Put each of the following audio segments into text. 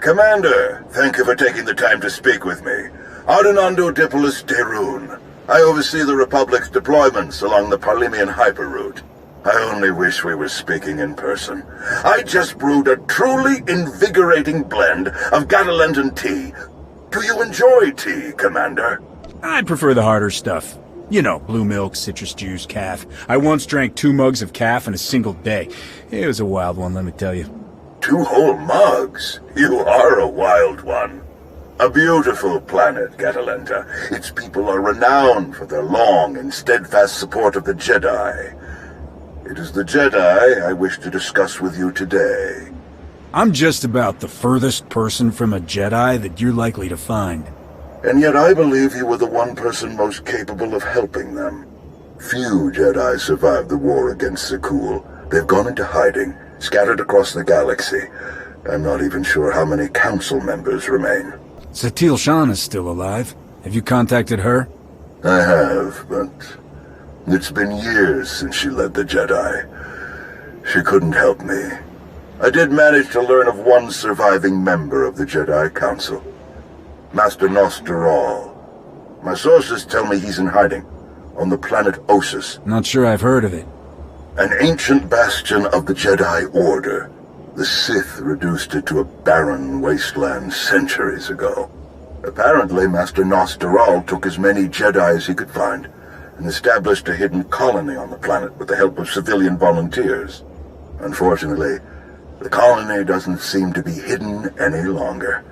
Commander, thank you for taking the time to speak with me. Ardinando Dipolis Derun. I oversee the Republic's deployments along the Parlemian hyperroute. I only wish we were speaking in person. I just brewed a truly invigorating blend of Catalentan tea. Do you enjoy tea, Commander? I prefer the harder stuff. You know, blue milk, citrus juice, calf. I once drank 2 mugs of calf in a single day. It was a wild one, let me tell you. 2 whole mugs? You are a wild one. A beautiful planet, Catalenta. Its people are renowned for their long and steadfast support of the Jedi. It is the Jedi I wish to discuss with you today. I'm just about the furthest person from a Jedi that you're likely to find. And yet I believe you were the one person most capable of helping them. Few Jedi survived the war against Zakul. They've gone into hiding, scattered across the galaxy. I'm not even sure how many council members remain. Satil Shan is still alive. Have you contacted her? I have, but it's been years since she led the Jedi. She couldn't help me. I did manage to learn of one surviving member of the Jedi Council. Master Nosteral. My sources tell me he's in hiding, on the planet Ossus. Not sure I've heard of it. An ancient bastion of the Jedi Order. The Sith reduced it to a barren wasteland centuries ago. Apparently, Master Nosteral took as many Jedi as he could find, and established a hidden colony on the planet with the help of civilian volunteers. Unfortunately, the colony doesn't seem to be hidden any longer.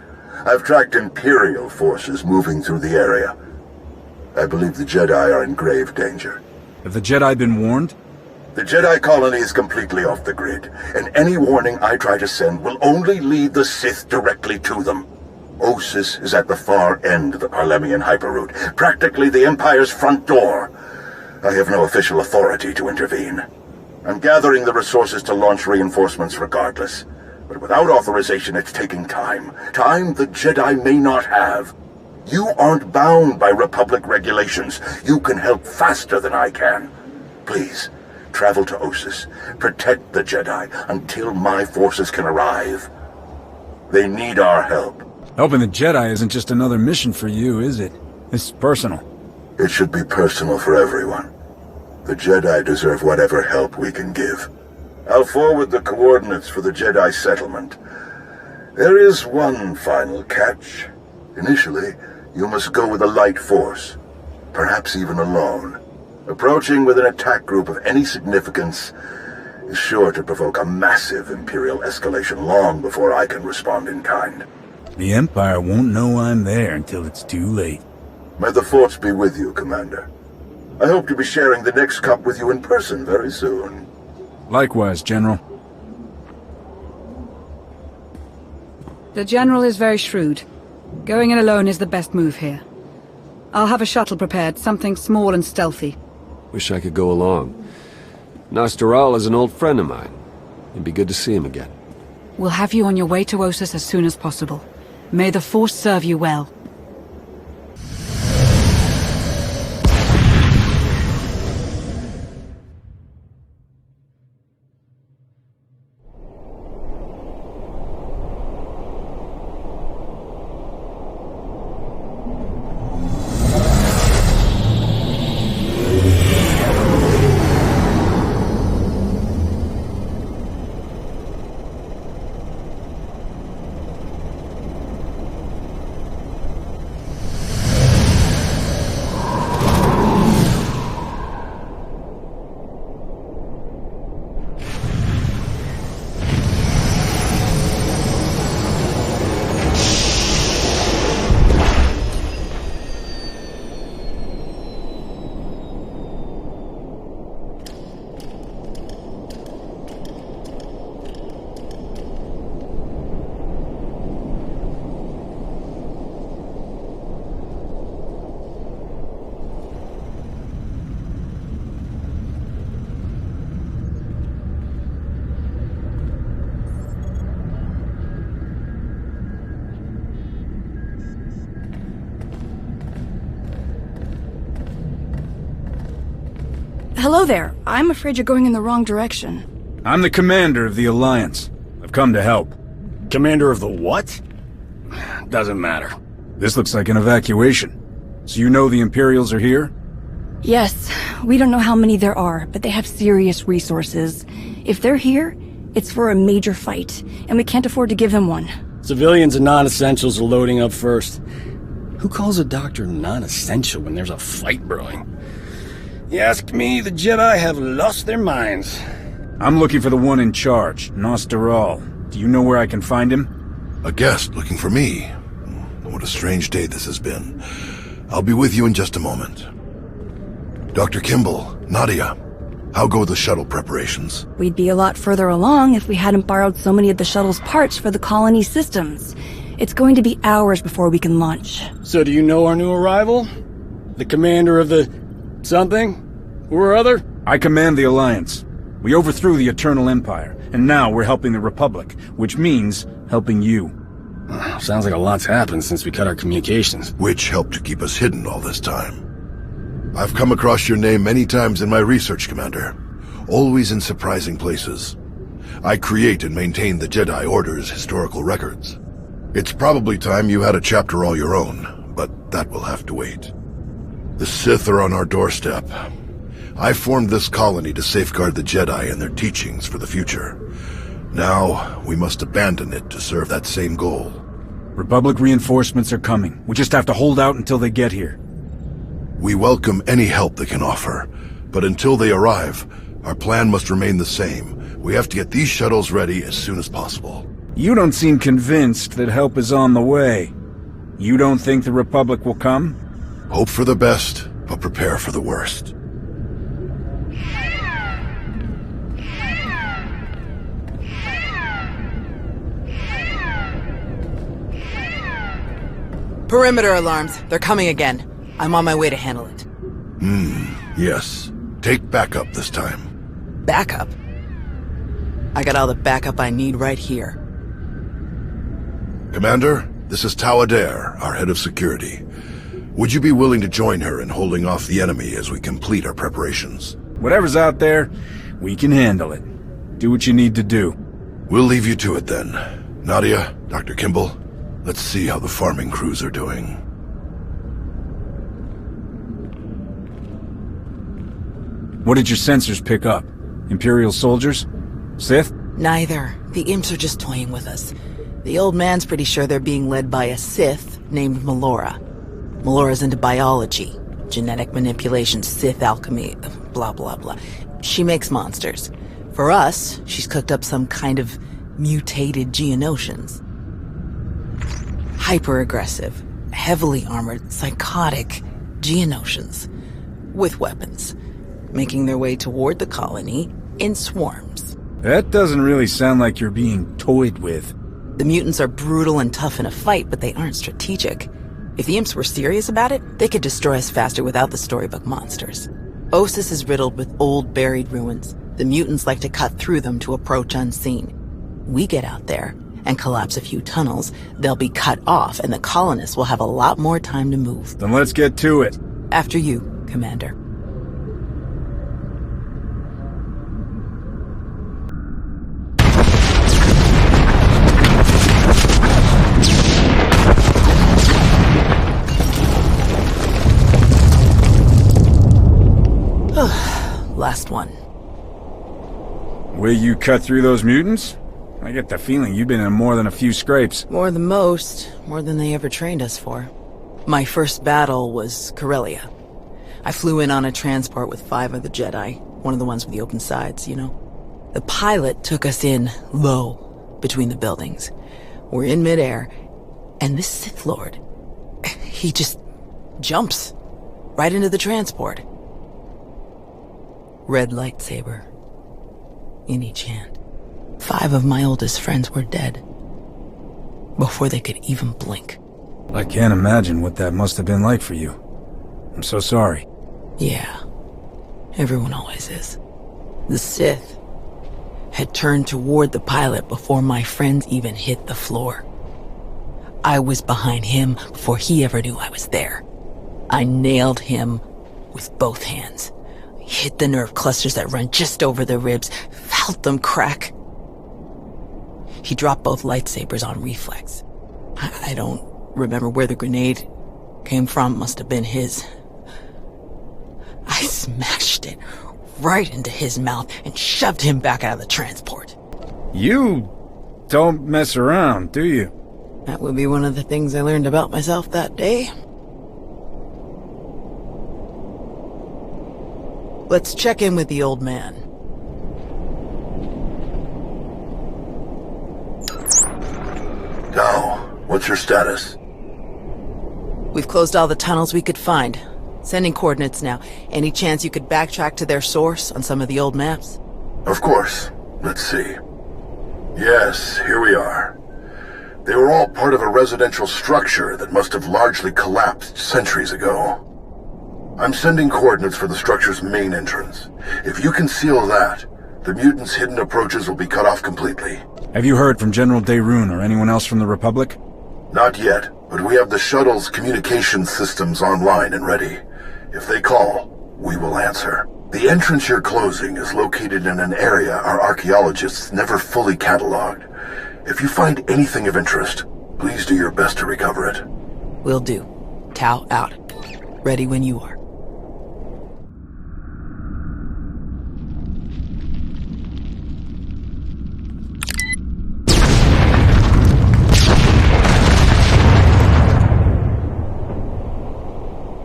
I've tracked Imperial forces moving through the area. I believe the Jedi are in grave danger. Have the Jedi been warned? The Jedi colony is completely off the grid, and any warning I try to send will only lead the Sith directly to them. Ossus is at the far end of the Parlemian hyperroute, practically the Empire's front door. I have no official authority to intervene. I'm gathering the resources to launch reinforcements regardless. But without authorization, it's taking time. Time the Jedi may not have. You aren't bound by Republic regulations. You can help faster than I can. Please, travel to Ossus. Protect the Jedi until my forces can arrive. They need our help. Helping the Jedi isn't just another mission for you, is it? It's personal. It should be personal for everyone. The Jedi deserve whatever help we can give. I'll forward the coordinates for the Jedi settlement. There is one final catch. Initially, you must go with a light force, perhaps even alone. Approaching with an attack group of any significance is sure to provoke a massive Imperial escalation long before I can respond in kind. The Empire won't know I'm there until it's too late. May the Force be with you, Commander. I hope to be sharing the next cup with you in person very soon. Likewise, General. The General is very shrewd. Going in alone is the best move here. I'll have a shuttle prepared, something small and stealthy. Wish I could go along. Nosteral is an old friend of mine. It'd be good to see him again. We'll have you on your way to Ossus as soon as possible. May the Force serve you well. Hello there. I'm afraid you're going in the wrong direction. I'm the commander of the Alliance. I've come to help. Commander of the what? doesn't matter. This looks like an evacuation. So you know the Imperials are here? Yes, we don't know how many there are, but they have serious resources. If they're here, it's for a major fight, and we can't afford to give them one. Civilians and non-essentials are loading up first. Who calls a doctor non-essential when there's a fight brewing? You ask me, the Jedi have lost their minds. I'm looking for the one in charge, Nosteral. Do you know where I can find him? A guest looking for me. What a strange day this has been. I'll be with you in just a moment. Dr. Kimball, Nadia, how go the shuttle preparations? We'd be a lot further along if we hadn't borrowed so many of the shuttle's parts for the colony systems. It's going to be hours before we can launch. So do you know our new arrival? The commander of the... something? Or other? I command the Alliance. We overthrew the Eternal Empire, and now we're helping the Republic, which means helping you. Sounds like a lot's happened since we cut our communications. Which helped to keep us hidden all this time. I've come across your name many times in my research, Commander. Always in surprising places. I create and maintain the Jedi Order's historical records. It's probably time you had a chapter all your own, but that will have to wait. The Sith are on our doorstep. I formed this colony to safeguard the Jedi and their teachings for the future. Now, we must abandon it to serve that same goal. Republic reinforcements are coming. We just have to hold out until they get here. We welcome any help they can offer, but until they arrive, our plan must remain the same. We have to get these shuttles ready as soon as possible. You don't seem convinced that help is on the way. You don't think the Republic will come? Hope for the best, but prepare for the worst. Perimeter alarms. They're coming again. I'm on my way to handle it. Yes. Take backup this time. Backup? I got all the backup I need right here. Commander, this is Tau Adair, our head of security. Would you be willing to join her in holding off the enemy as we complete our preparations? Whatever's out there, we can handle it. Do what you need to do. We'll leave you to it then. Nadia, Dr. Kimball, let's see how the farming crews are doing. What did your sensors pick up? Imperial soldiers? Sith? Neither. The imps are just toying with us. The old man's pretty sure they're being led by a Sith named Melora. Melora's into biology, genetic manipulation, Sith alchemy, blah blah blah. She makes monsters. For us, she's cooked up some kind of mutated Geonosians. Hyper-aggressive, heavily armored, psychotic Geonosians. With weapons. Making their way toward the colony in swarms. That doesn't really sound like you're being toyed with. The mutants are brutal and tough in a fight, but they aren't strategic. If the imps were serious about it, they could destroy us faster without the storybook monsters. Ossus is riddled with old, buried ruins. The mutants like to cut through them to approach unseen. We get out there and collapse a few tunnels, they'll be cut off, and the colonists will have a lot more time to move. Then let's get to it. After you, Commander. Last one. Way you cut through those mutants? I get the feeling you've been in more than a few scrapes. More than most. More than they ever trained us for. My first battle was Corellia. I flew in on a transport with 5 of the Jedi. One of the ones with the open sides, you know. The pilot took us in low, between the buildings. We're in midair, and this Sith Lord, he just jumps right into the transport. Red lightsaber in each hand. 5 of my oldest friends were dead before they could even blink. I can't imagine what that must have been like for you. I'm so sorry. Yeah, everyone always is. The Sith had turned toward the pilot before my friends even hit the floor. I was behind him before he ever knew I was there. I nailed him with both hands. Hit the nerve clusters that run just over the ribs, felt them crack. He dropped both lightsabers on reflex. I don't remember where the grenade came from. Must have been his. I smashed it right into his mouth and shoved him back out of the transport. You don't mess around, do you? That would be one of the things I learned about myself that day. Let's check in with the old man. Now, what's your status? We've closed all the tunnels we could find. Sending coordinates now. Any chance you could backtrack to their source on some of the old maps? Of course. Let's see. Yes, here we are. They were all part of a residential structure that must have largely collapsed centuries ago. I'm sending coordinates for the structure's main entrance. If you can seal that, the mutants' hidden approaches will be cut off completely. Have you heard from General Daerun or anyone else from the Republic? Not yet, but we have the shuttle's communication systems online and ready. If they call, we will answer. The entrance you're closing is located in an area our archaeologists never fully cataloged. If you find anything of interest, please do your best to recover it. Will do. Tau out. Ready when you are.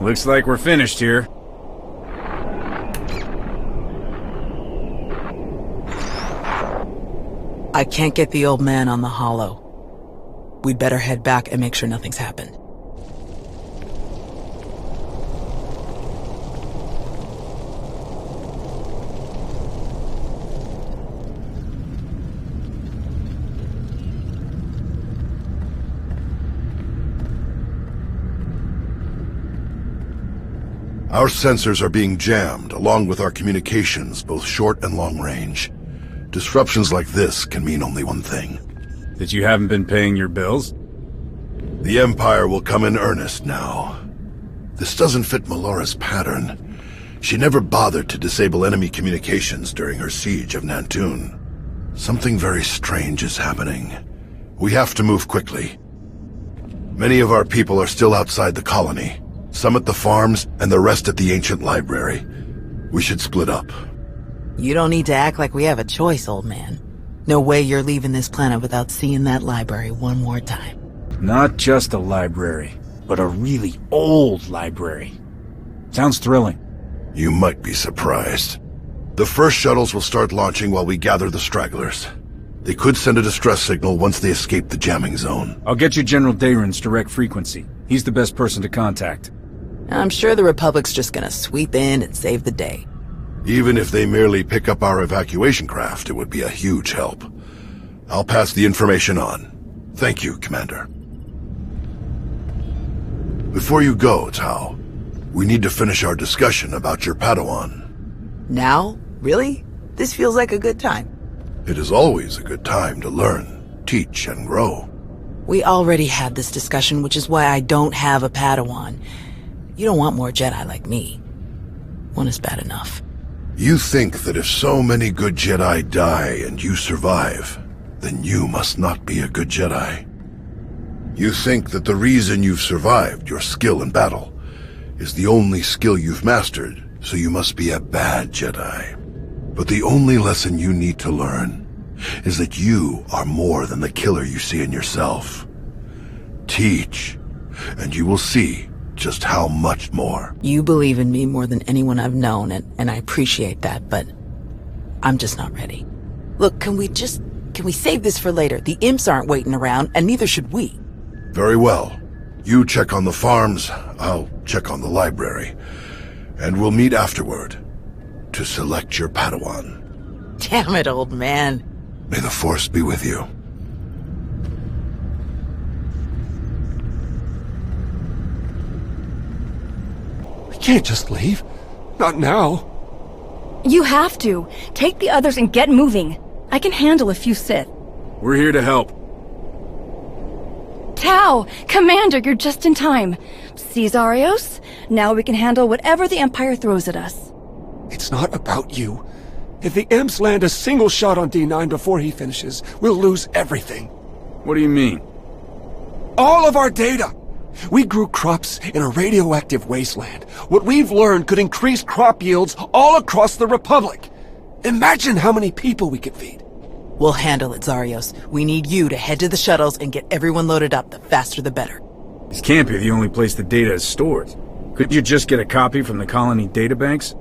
Looks like we're finished here. I can't get the old man on the hollow. We'd better head back and make sure nothing's happened. Our sensors are being jammed, along with our communications, both short and long range. Disruptions like this can mean only one thing. That you haven't been paying your bills? The Empire will come in earnest now. This doesn't fit Melora's pattern. She never bothered to disable enemy communications during her siege of Nantoon. Something very strange is happening. We have to move quickly. Many of our people are still outside the colony. Some at the farms, and the rest at the ancient library. We should split up. You don't need to act like we have a choice, old man. No way you're leaving this planet without seeing that library one more time. Not just a library, but a really old library. Sounds thrilling. You might be surprised. The first shuttles will start launching while we gather the stragglers. They could send a distress signal once they escape the jamming zone. I'll get you General Daerun's direct frequency. He's the best person to contact. I'm sure the Republic's just gonna sweep in and save the day. Even if they merely pick up our evacuation craft, it would be a huge help. I'll pass the information on. Thank you, Commander. Before you go, Tau, we need to finish our discussion about your Padawan. Now? Really? This feels like a good time. It is always a good time to learn, teach, and grow. We already had this discussion, which is why I don't have a Padawan. You don't want more Jedi like me. One is bad enough. You think that if so many good Jedi die and you survive, then you must not be a good Jedi. You think that the reason you've survived, your skill in battle, is the only skill you've mastered, so you must be a bad Jedi. But the only lesson you need to learn is that you are more than the killer you see in yourself. Teach, and you will see just how much more. You believe in me more than anyone I've known, and I appreciate that, but I'm just not ready. Look, can we save this for later? The imps aren't waiting around, and neither should we. Very well. You check on the farms, I'll check on the library. And we'll meet afterward to select your Padawan. Damn it, old man. May the Force be with you. We can't just leave. Not now. You have to. Take the others and get moving. I can handle a few Sith. We're here to help. Tau! Commander, you're just in time. Caesarios, now we can handle whatever the Empire throws at us. It's not about you. If the imps land a single shot on D9 before he finishes, we'll lose everything. What do you mean? All of our data! We grew crops in a radioactive wasteland. What we've learned could increase crop yields all across the Republic. Imagine how many people we could feed. We'll handle it, Zarios. We need you to head to the shuttles and get everyone loaded up. The faster the better. This can't be the only place the data is stored. Couldn't you just get a copy from the colony databanks?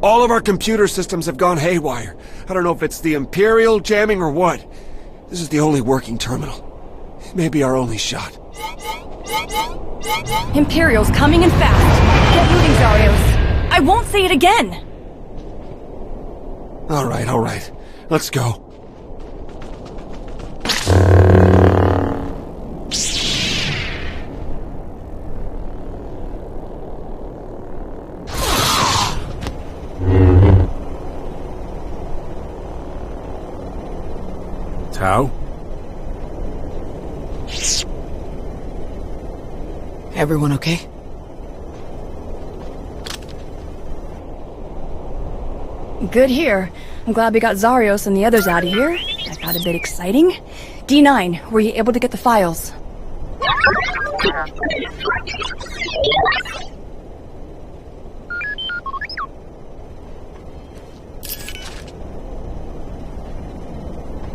All of our computer systems have gone haywire. I don't know if it's the Imperial jamming or what. This is the only working terminal. It may be our only shot. Imperial's coming in fast. Get moving, Zarios. I won't say it again. All right. Let's go. Tau? Everyone okay? Good here. I'm glad we got Zarios and the others out of here. That got a bit exciting. D9, were you able to get the files?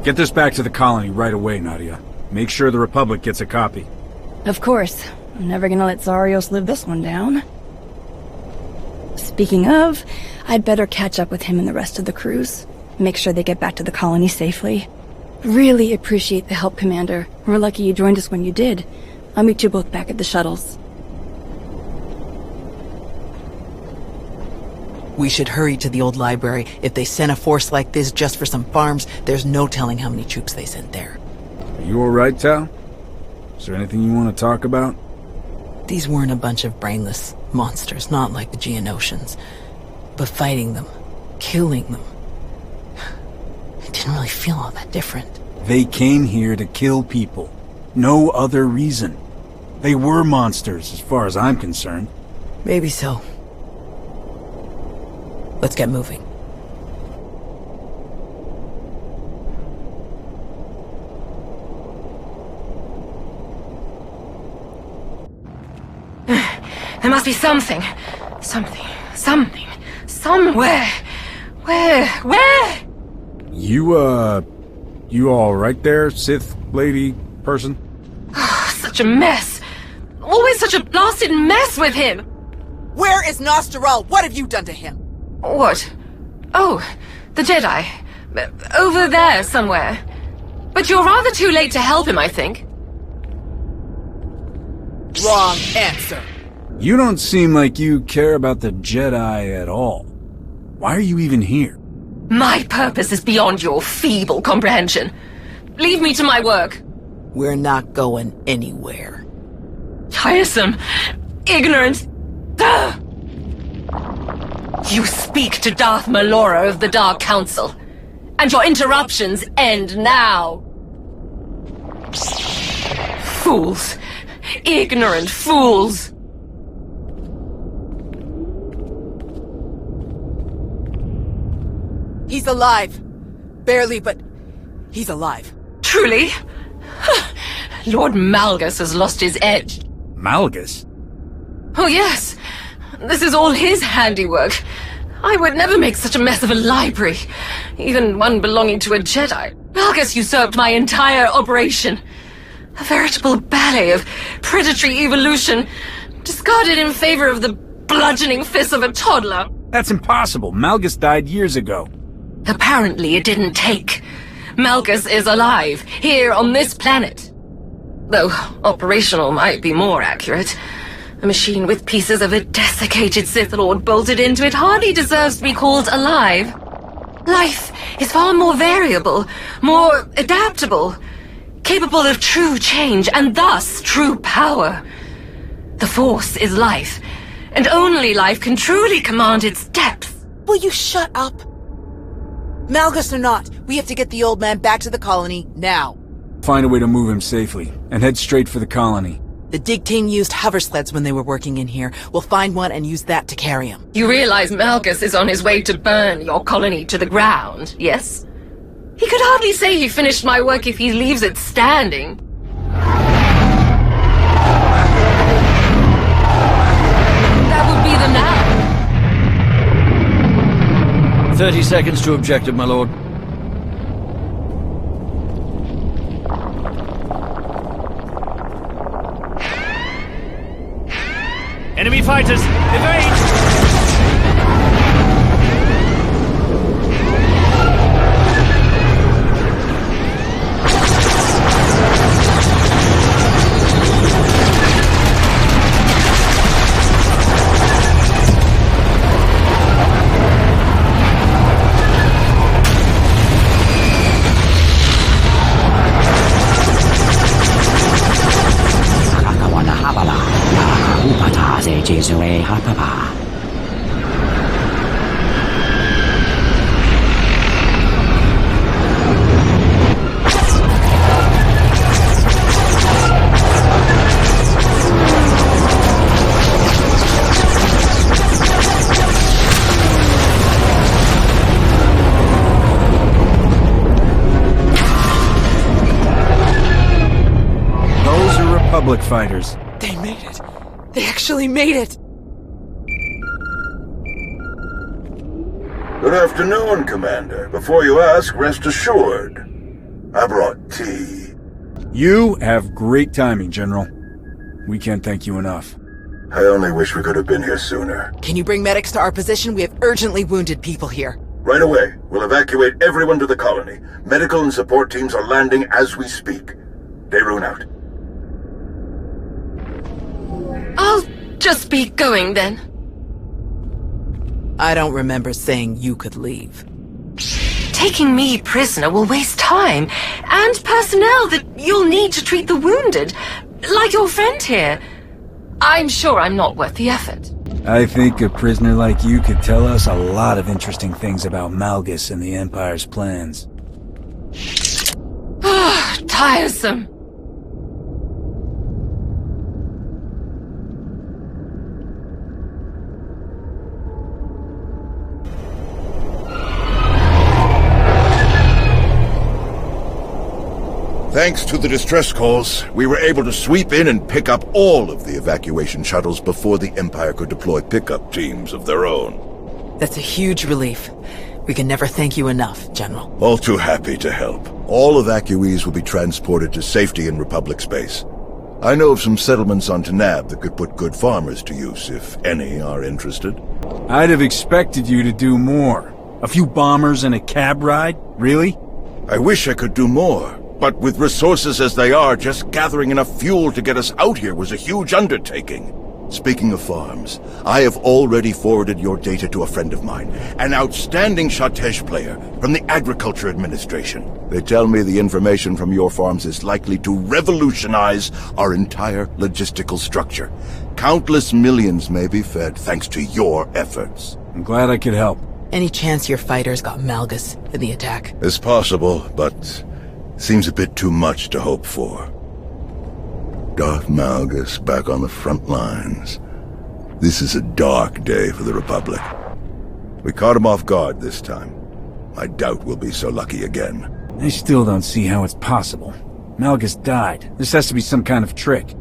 Get this back to the colony right away, Nadia. Make sure the Republic gets a copy. Of course. I'm never gonna let Zarios live this one down. Speaking of, I'd better catch up with him and the rest of the crews. Make sure they get back to the colony safely. Really appreciate the help, Commander. We're lucky you joined us when you did. I'll meet you both back at the shuttles. We should hurry to the old library. If they sent a force like this just for some farms, there's no telling how many troops they sent there. Are you alright, Tau? Is there anything you want to talk about? These weren't a bunch of brainless monsters, not like the Geonosians. But fighting them, killing them, it didn't really feel all that different. They came here to kill people. No other reason. They were monsters, as far as I'm concerned. Maybe so. Let's get moving. There must be something. Something. Somewhere. Where? You all right there, Sith lady person? Such a mess. Always such a blasted mess with him. Where is Nostaral? What have you done to him? What? Oh, the Jedi. Over there somewhere. But you're rather too late to help him, I think. Wrong answer. You don't seem like you care about the Jedi at all. Why are you even here? My purpose is beyond your feeble comprehension. Leave me to my work. We're not going anywhere. Tiresome. Ignorant. Ugh. You speak to Darth Malora of the Dark Council. And your interruptions end now. Fools. Ignorant fools. He's alive. Barely, but he's alive. Truly? Lord Malgus has lost his edge. Malgus? Oh yes. This is all his handiwork. I would never make such a mess of a library, even one belonging to a Jedi. Malgus usurped my entire operation. A veritable ballet of predatory evolution, discarded in favor of the bludgeoning fists of a toddler. That's impossible. Malgus died years ago. Apparently it didn't take. Malgus is alive, here on this planet. Though operational might be more accurate. A machine with pieces of a desiccated Sith Lord bolted into it hardly deserves to be called alive. Life is far more variable, more adaptable, capable of true change, and thus true power. The Force is life, and only life can truly command its depth. Will you shut up? Malgus or not, we have to get the old man back to the colony, now. Find a way to move him safely, and head straight for the colony. The dig team used hover sleds when they were working in here. We'll find one and use that to carry him. You realize Malgus is on his way to burn your colony to the ground, yes? He could hardly say he finished my work if he leaves it standing. 30 seconds to objective, my lord. Enemy fighters, evade! Those are Republic fighters. They made it. They actually made it. Good afternoon, Commander. Before you ask, rest assured. I brought tea. You have great timing, General. We can't thank you enough. I only wish we could have been here sooner. Can you bring medics to our position? We have urgently wounded people here. Right away. We'll evacuate everyone to the colony. Medical and support teams are landing as we speak. Daerun out. I'll just be going then. I don't remember saying you could leave. Taking me prisoner will waste time, and personnel that you'll need to treat the wounded, like your friend here. I'm sure I'm not worth the effort. I think a prisoner like you could tell us a lot of interesting things about Malgus and the Empire's plans. Tiresome. Thanks to the distress calls, we were able to sweep in and pick up all of the evacuation shuttles before the Empire could deploy pickup teams of their own. That's a huge relief. We can never thank you enough, General. All too happy to help. All evacuees will be transported to safety in Republic space. I know of some settlements on Tanab that could put good farmers to use, if any are interested. I'd have expected you to do more. A few bombers and a cab ride? Really? I wish I could do more. But with resources as they are, just gathering enough fuel to get us out here was a huge undertaking. Speaking of farms, I have already forwarded your data to a friend of mine, an outstanding Shatej player from the Agriculture Administration. They tell me the information from your farms is likely to revolutionize our entire logistical structure. Countless millions may be fed thanks to your efforts. I'm glad I could help. Any chance your fighters got Malgus in the attack? It's possible, but seems a bit too much to hope for. Darth Malgus back on the front lines. This is a dark day for the Republic. We caught him off guard this time. I doubt we'll be so lucky again. I still don't see how it's possible. Malgus died. This has to be some kind of trick.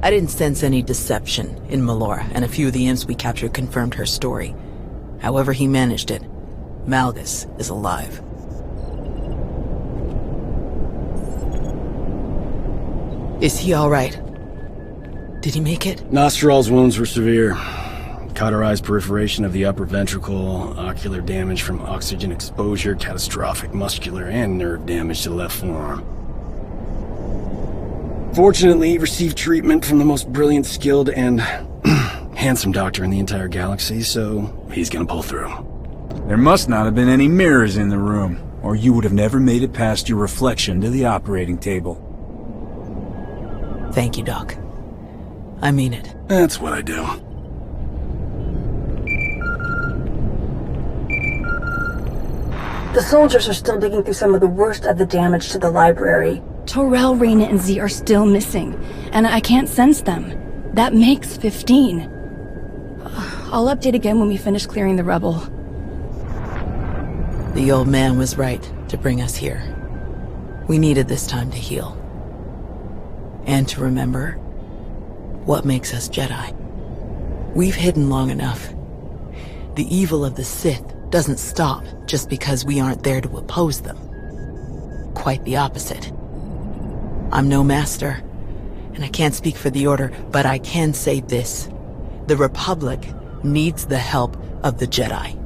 I didn't sense any deception in Melora, and a few of the imps we captured confirmed her story. However he managed it, Malgus is alive. Is he all right? Did he make it? Nostral's wounds were severe. Cauterized perforation of the upper ventricle, ocular damage from oxygen exposure, catastrophic muscular and nerve damage to the left forearm. Fortunately, he received treatment from the most brilliant, skilled, and handsome doctor in the entire galaxy, so he's gonna pull through. There must not have been any mirrors in the room, or you would have never made it past your reflection to the operating table. Thank you, Doc. I mean it. That's what I do. The soldiers are still digging through some of the worst of the damage to the library. Torel, Reyna, and Z are still missing, and I can't sense them. That makes 15. I'll update again when we finish clearing the rubble. The old man was right to bring us here. We needed this time to heal. And to remember what makes us Jedi. We've hidden long enough. The evil of the Sith doesn't stop just because we aren't there to oppose them. Quite the opposite. I'm no master, and I can't speak for the Order, but I can say this. The Republic needs the help of the Jedi.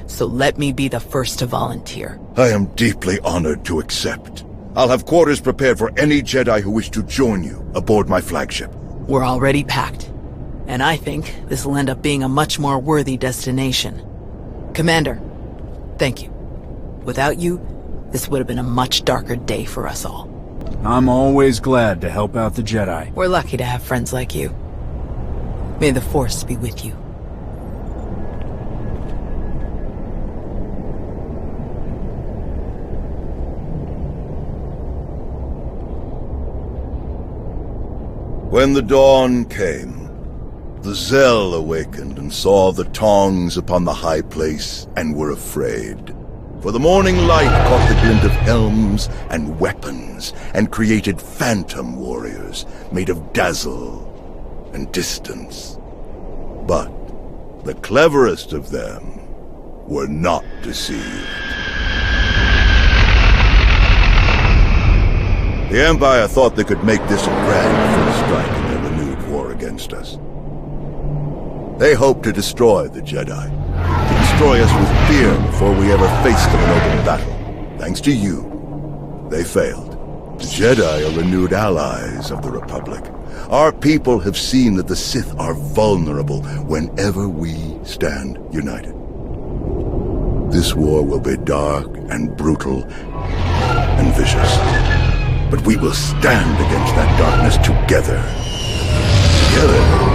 So let me be the first to volunteer. I am deeply honored to accept. I'll have quarters prepared for any Jedi who wish to join you aboard my flagship. We're already packed, and I think this will end up being a much more worthy destination. Commander, thank you. Without you, this would have been a much darker day for us all. I'm always glad to help out the Jedi. We're lucky to have friends like you. May the Force be with you. When the dawn came, the Zell awakened and saw the tongs upon the high place and were afraid. For the morning light caught the glint of helms and weapons and created phantom warriors made of dazzle and distance. But the cleverest of them were not deceived. The Empire thought they could make this a grand first strike in their renewed war against us. They hoped to destroy the Jedi, to destroy us with fear before we ever faced them in open battle. Thanks to you, they failed. The Jedi are renewed allies of the Republic. Our people have seen that the Sith are vulnerable whenever we stand united. This war will be dark and brutal and vicious. But we will stand against that darkness together. Together.